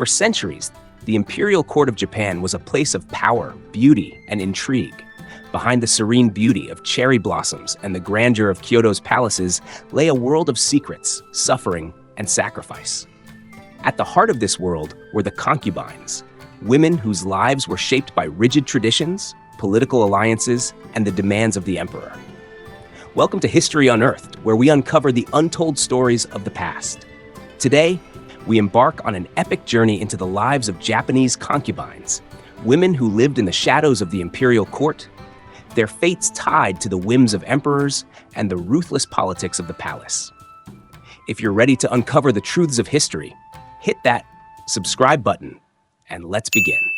For centuries, the imperial court of Japan was a place of power, beauty, and intrigue. Behind the serene beauty of cherry blossoms and the grandeur of Kyoto's palaces lay a world of secrets, suffering, and sacrifice. At the heart of this world were the concubines, women whose lives were shaped by rigid traditions, political alliances, and the demands of the emperor. Welcome to History Unearthed, where we uncover the untold stories of the past. Today, we embark on an epic journey into the lives of Japanese concubines, women who lived in the shadows of the imperial court, their fates tied to the whims of emperors and the ruthless politics of the palace. If you're ready to uncover the truths of history, hit that subscribe button and let's begin.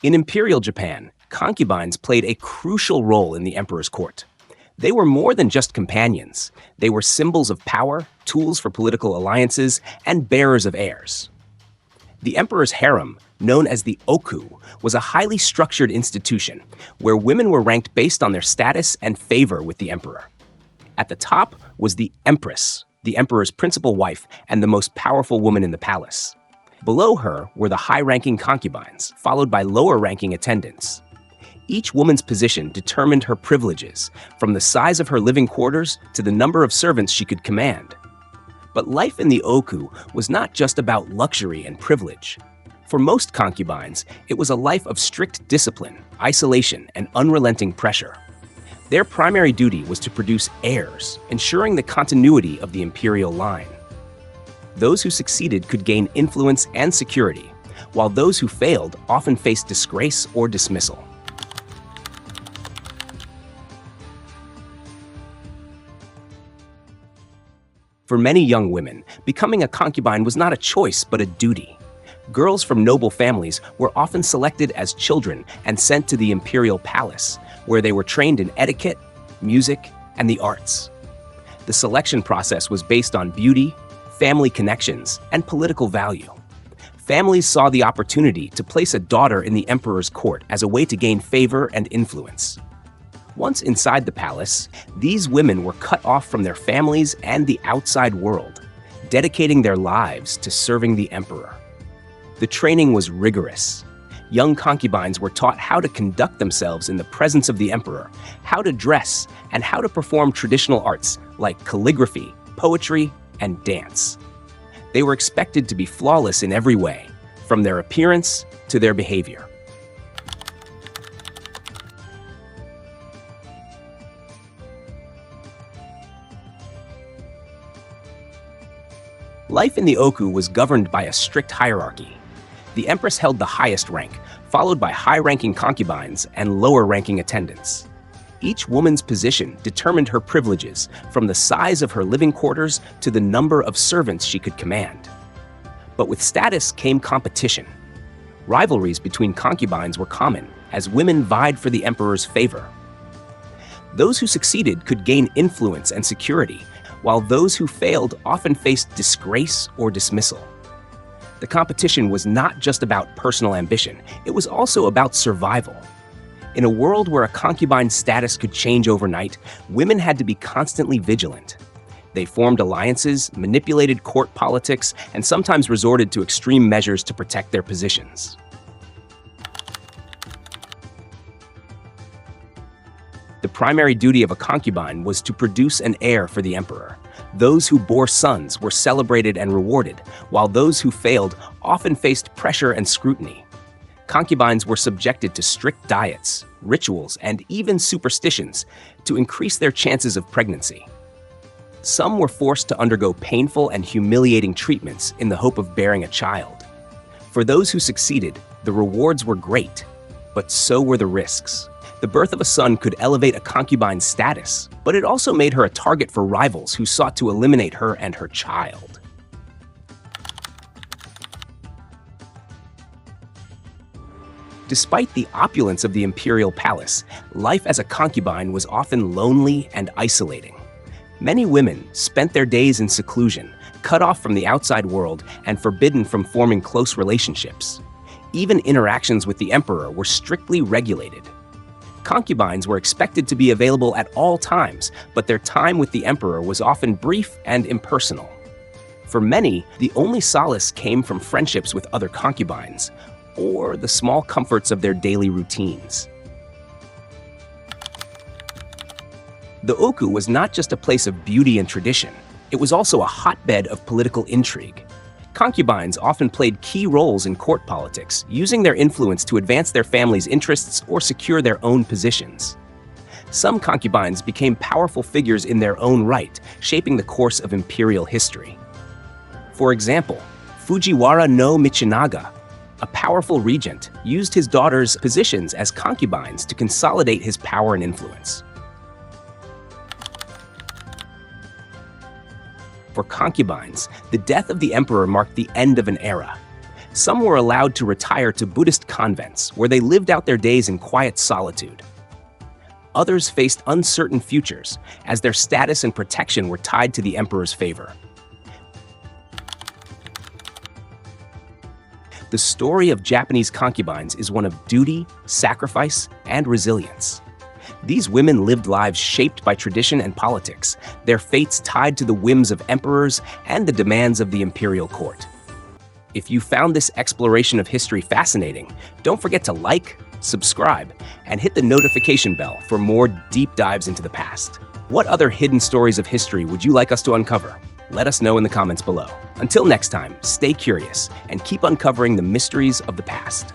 In Imperial Japan, concubines played a crucial role in the emperor's court. They were more than just companions. They were symbols of power, tools for political alliances, and bearers of heirs. The emperor's harem, known as the Ōoku, was a highly structured institution where women were ranked based on their status and favor with the emperor. At the top was the empress, the emperor's principal wife and the most powerful woman in the palace. Below her were the high-ranking concubines, followed by lower-ranking attendants. Each woman's position determined her privileges, from the size of her living quarters to the number of servants she could command. But life in the Ōoku was not just about luxury and privilege. For most concubines, it was a life of strict discipline, isolation, and unrelenting pressure. Their primary duty was to produce heirs, ensuring the continuity of the imperial line. Those who succeeded could gain influence and security, while those who failed often faced disgrace or dismissal. For many young women, becoming a concubine was not a choice but a duty. Girls from noble families were often selected as children and sent to the imperial palace, where they were trained in etiquette, music, and the arts. The selection process was based on beauty, family connections, and political value. Families saw the opportunity to place a daughter in the emperor's court as a way to gain favor and influence. Once inside the palace, these women were cut off from their families and the outside world, dedicating their lives to serving the emperor. The training was rigorous. Young concubines were taught how to conduct themselves in the presence of the emperor, how to dress, and how to perform traditional arts like calligraphy, poetry, and dance. They were expected to be flawless in every way, from their appearance to their behavior. Life in the Ōoku was governed by a strict hierarchy. The empress held the highest rank, followed by high-ranking concubines and lower-ranking attendants. Each woman's position determined her privileges, from the size of her living quarters to the number of servants she could command. But with status came competition. Rivalries between concubines were common, as women vied for the emperor's favor. Those who succeeded could gain influence and security, while those who failed often faced disgrace or dismissal. The competition was not just about personal ambition, it was also about survival. In a world where a concubine's status could change overnight, women had to be constantly vigilant. They formed alliances, manipulated court politics, and sometimes resorted to extreme measures to protect their positions. The primary duty of a concubine was to produce an heir for the emperor. Those who bore sons were celebrated and rewarded, while those who failed often faced pressure and scrutiny. Concubines were subjected to strict diets, rituals, and even superstitions to increase their chances of pregnancy. Some were forced to undergo painful and humiliating treatments in the hope of bearing a child. For those who succeeded, the rewards were great, but so were the risks. The birth of a son could elevate a concubine's status, but it also made her a target for rivals who sought to eliminate her and her child. Despite the opulence of the imperial palace, life as a concubine was often lonely and isolating. Many women spent their days in seclusion, cut off from the outside world and forbidden from forming close relationships. Even interactions with the emperor were strictly regulated. Concubines were expected to be available at all times, but their time with the emperor was often brief and impersonal. For many, the only solace came from friendships with other concubines, or the small comforts of their daily routines. The Ōoku was not just a place of beauty and tradition, it was also a hotbed of political intrigue. Concubines often played key roles in court politics, using their influence to advance their family's interests or secure their own positions. Some concubines became powerful figures in their own right, shaping the course of imperial history. For example, Fujiwara no Michinaga, a powerful regent, used his daughter's positions as concubines to consolidate his power and influence. For concubines, the death of the emperor marked the end of an era. Some were allowed to retire to Buddhist convents, where they lived out their days in quiet solitude. Others faced uncertain futures, as their status and protection were tied to the emperor's favor. The story of Japanese concubines is one of duty, sacrifice, and resilience. These women lived lives shaped by tradition and politics, their fates tied to the whims of emperors and the demands of the imperial court. If you found this exploration of history fascinating, don't forget to like, subscribe, and hit the notification bell for more deep dives into the past. What other hidden stories of history would you like us to uncover? Let us know in the comments below. Until next time, stay curious and keep uncovering the mysteries of the past.